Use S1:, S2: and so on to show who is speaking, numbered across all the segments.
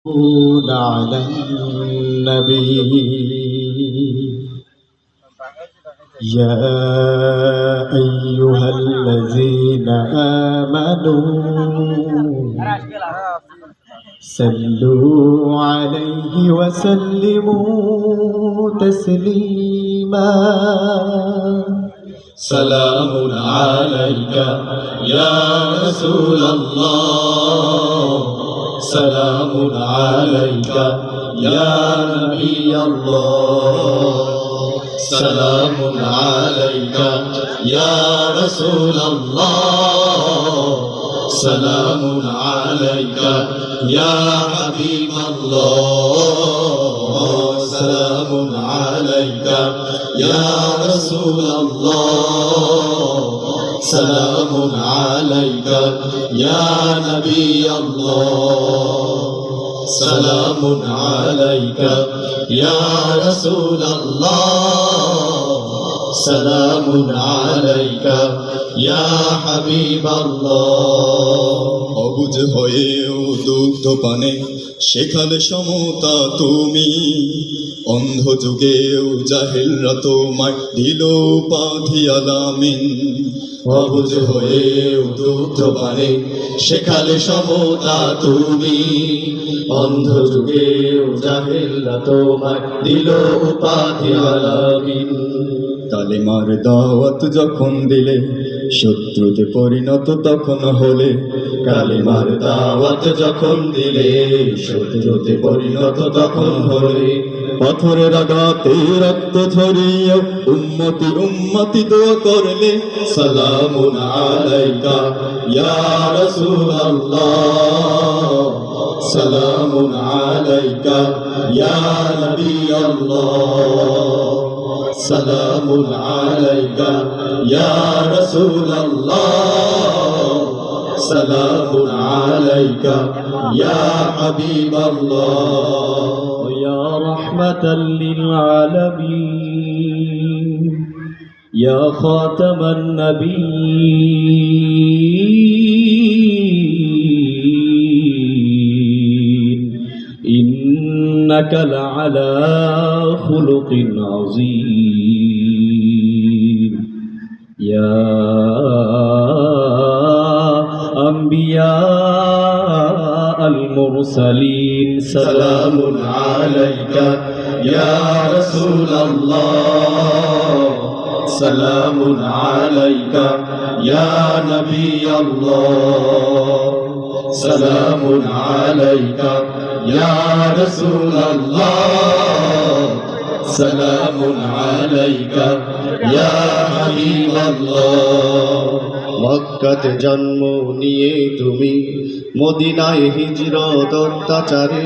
S1: على النبي يا أيها الذين آمنوا صلوا عليه وسلموا تسليما سلام عليك يا رسول الله سلام عليك يا نبي الله سلام عليك يا رسول الله سلام عليك يا حبيب الله سلام عليك يا رسول الله سلام عليك يا نبي الله سلام عليك يا رسول الله سلام عليك يا حبيب الله
S2: অবুঝ হয়েও দুগ্ধ পানে শেখালে সমতা তুমি, অন্ধ যুগেও জাহেলরা তোমায় দিল উপাধি আলামিন।
S1: অবুঝ হয়েও দুগ্ধ পানে শেখালে সমতা তুমি, অন্ধ যুগেও জাহেলরা তোমায় দিল উপাধি আলামিন।
S2: কালেমার দাওয়াত যখন দিলে শত্রুতে পরিণত তখন হলে,
S1: কালেমার দাওয়াত যখন দিলে শত্রুতে পরিণত তখন হলে,
S2: পাথরের আঘাতে রক্ত ঝরিয়ে উম্মতি উম্মতি দোয়া করলে।
S1: সালামুন আলাইকা ইয়া রাসূলুল্লাহ সালামুন আলাইকা ইয়া নবী আল্লাহ সালামুন আলাইকা ইয়া রাসূলুল্লাহ সালামুন আলাইকা ইয়া হাবিবাল্লাহ ইয়া রাহমাতাল লিল আলামিন ইয়া খাতামান নবিয়্যিন ইন্নাকা লাআলা খুলুকিন আযীম ইয়া আম্বিয়া المرسلين سلام عليك يا رسول الله سلام عليك يا نبي الله سلام عليك يا رسول الله سلام عليك يا حبيب الله মক্কাতে জন্ম নিয়ে তুমি মদিনায় হিজরত অত্যাচারে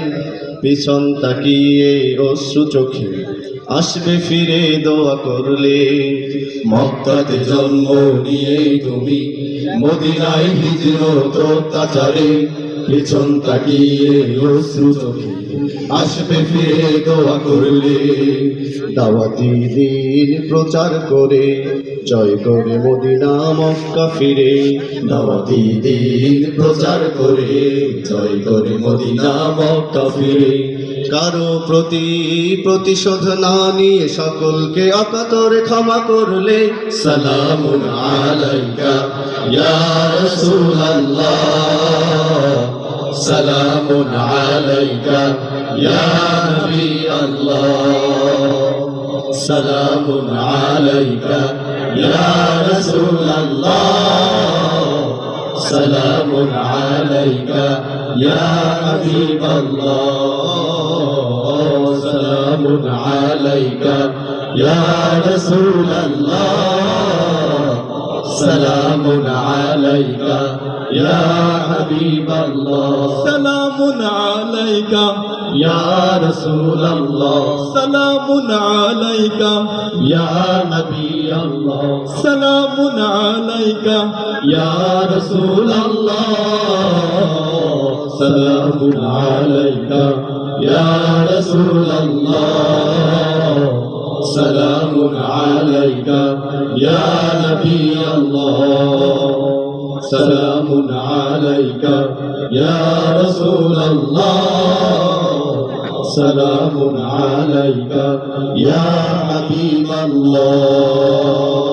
S1: পিছন তাকিয়ে অশ্রু চোখে আসবে ফিরে দোয়া করলে। মক্কাতে জন্ম নিয়ে তুমি মদিনায় হিজরত অত্যাচারে পিছন তাকিয়ে অশ্রু চোখে আসবে ফিরে দোয়া করলে। দাওয়াতি দিন প্রচার করে জয় করে মদিনা মক্কা ফিরে, দাওয়াতি দিন প্রচার করে জয় করে মদিনা মক্কা ফিরে। কারো প্রতি প্রতিশোধ না নিয়ে সকলকে অকাতরে ক্ষমা করলে। সালামুন আলাইকা ইয়া রাসূলুল্লাহ সালামুন আলাইকা ইয়া নবী আল্লাহ সালামুন আলাইকা ইয়া রাসূলুল্লাহ সালামুন আলাইকা ইয়া হাবিবাল্লাহ সালামুন আলাইকা ইয়া রাসূলুল্লাহ সালামুন আলাইকা ইয়া হাবিবাল্লাহ সালামুন আলাইকা ইয়া রাসূলুল্লাহ সালামুন আলাইকা ইয়া নবী আল্লাহ সালামুন আলাইকা ইয়া রাসূলুল্লাহ সালামুন আলাইকা ইয়া রাসূলুল্লাহ সালামুন আলাইকা ইয়া নবী আল্লাহ سلام عليك يا رسول الله سلام عليك يا حبيب الله